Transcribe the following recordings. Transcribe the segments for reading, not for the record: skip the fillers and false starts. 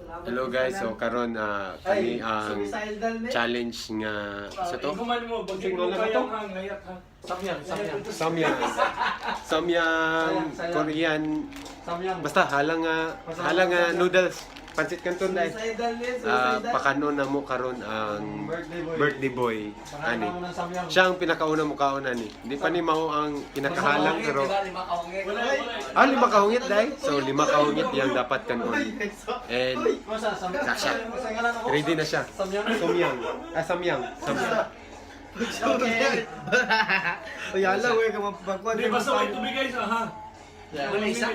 Hello guys, so karon kami ang challenge nga sa to. Kuman mo, bagay mo kayang hangayat ha. Samyang Korean. Basta halang noodles. Pancit Canton dai. Pakanon na mo karon ang birthday boy. Ani. Siya ang pinakauna mo kauna ni. Hindi pa ni mao ang pinakahalang pero lima kahungit dai. So lima kahungit yang dapat kanon. And kasha. Ready na siya. Samyang. Samyang. Okay. Yala, we ka mapagpagpag. Hindi, basta may tubig guys ha. Wala isa.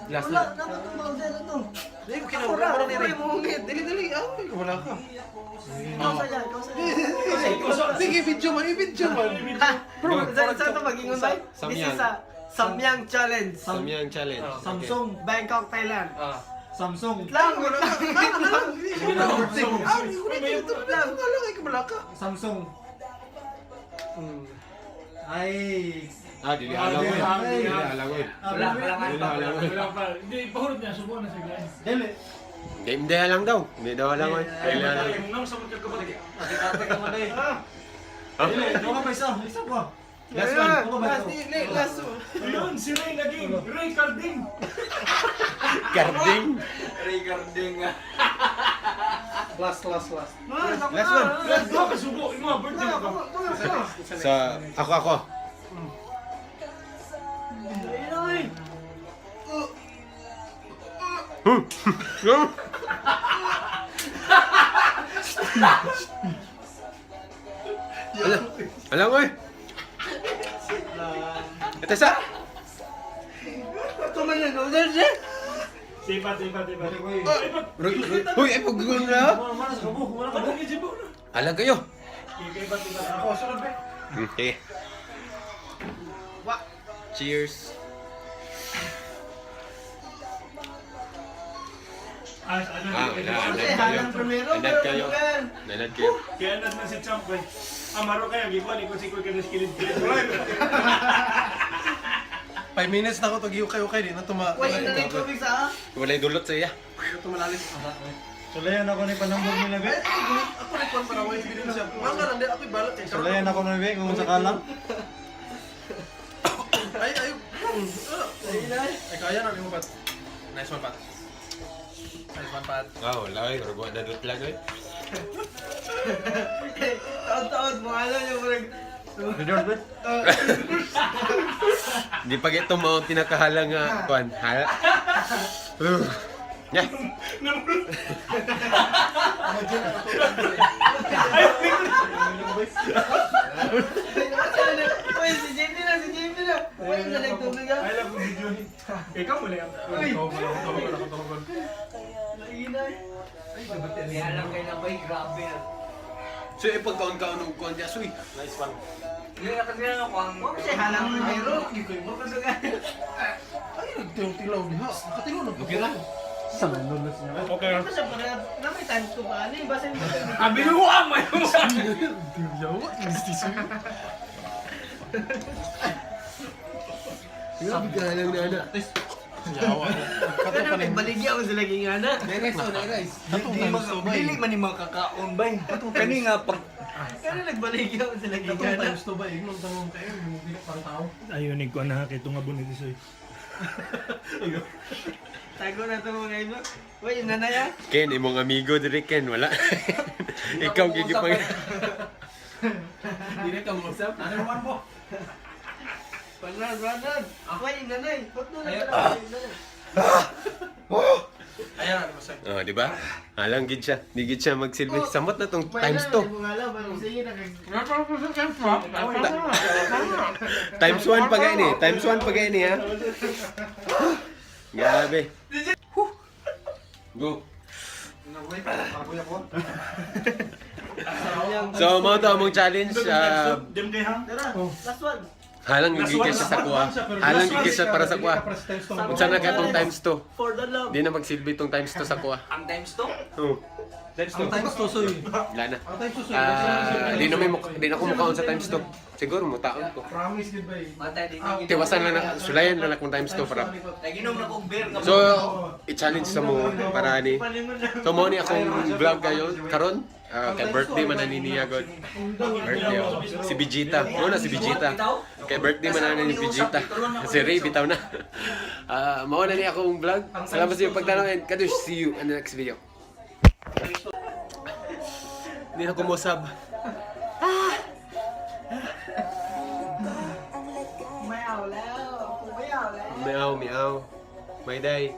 Last Wala, na. dapat tumawag na to. Hindi ko kinawala ni Ray. Dili. Wala ka. Ikaw sa yan, ikaw sa yan. Sige, video man. Bro, saan ito mag-ingon tayo? Samyang. This is a Samyang Challenge. Samyang challenge. Samsung, Bangkok, Thailand. Samsung. Lang. Samsung. Ay. Dili halang mo. Dili halang mo. Wala pa. Hindi, pahulog niya, subukan na sigla. Dili. Hindi halang daw. Hindi daw halang mo. Dili halang. Nang sabot ka kapatid. Dili, ikaw ka pa isa. Isa ko. Last one. Last. Ayun, si Ray naging Ray Carding. Garding. Last. Last one. Let's go, kasubo. Yung mga birthday ko. So, ako. Alam mo eh. Ito sa. Ito man yung noodles eh. Sipat. Uy, ay paggulo na. Alam kayo. Ako, sunod ba? Okay. Cheers. Halang primero. Nanad kayo. Kaya nad na si Champ eh. Amaro kaya, gikuan ikot si Kuy ka na skilid. 5 minutes na ako to giukay di na tuma. Wait, nalig tubig sa Walay dulot sa iya. Tumalalim. Sulayan ako ni panambog nila be. Ako rin kon para wait video siya. Manga lang di ako balat kay. Sulayan ako ni be kung sakalang. Ay. Ay kaya na mo pat. Nice one pat. Wala eh. Rubuan na dulot lang eh. Taon-taon mo alam yung parang Di pa ito mo pinakahalang kuan. Hala. Yeah. Uy, si Jamie na. Uy, nalig tubig ah. Ay lang video ni. Ikaw mo lang. Uy. Nainay. Kaya lang kayo na ba'y grabe na. So ipagkaon-kaon ng kuan dia suy. Nice one. Hindi na kasi na ako ang... Huwag siya halang primero. Ay nagtilaw diha. Nakatilaw na. Okay ra. Okay. Ano siya pala? Na may times ko pa. Ano yung basa yung Abi mo ang may Yawa, gusto Grabe ka lang na ana. Yawa. Kato pa rin. Baligya ako sila ging ana. Dili man ni makakaon ba? Kani nga pag... Kaya nagbaligya ako sila ging Katong ana. times to ba iglong tanong kayo mo bilik pang tao. Ayun, ko na kito nga bunit isoy. Tago na ito mga ino. Uy, yung nanay ah. Ken, imong amigo diri Ken, wala. Ikaw gigipang. Dire ka mo usap. Ano man po? Banan. Uy, yung nanay. Ba't doon na yung nanay? Ayan ano sa. Oh, di ba? Halang gid siya. Di gid siya magsilbi. Samot na tong times 2. Sige na. Times 1 pa gani. Times 1 pa gani ha. Grabe. Go. So, mo to among challenge. Dem kay hang. Tara, last one. Halang gigit siya sa kuha. Halang gigit siya para sa kuha. Unsa na ka tong times 2? For the love. Di na magsilbi tong times 2 sa kuha. Ang times to? Oh. Times Ang 2. times 2 soy. Wala na. Ang times 2 soy. Di na ko mukhaon sa times 2. Siguro mutaon ko. Promise good bay. Matay din. Tiwasan lang na, sulayan lang akong times 2 para. Naginom na kong beer nga. So, i-challenge sa mo para ni. So, mo ni akong vlog kayo karon. Kay birthday man na niya god. Birthday oh. Si Vegeta. Mo na si Vegeta. Kay birthday man na ni Vegeta. Si Ray bitaw na. Mao na ni akong vlog. Salamat sa iyong pagtanaw and kadush, see you in the next video. Hindi na kumusab. Meow, meow. May day.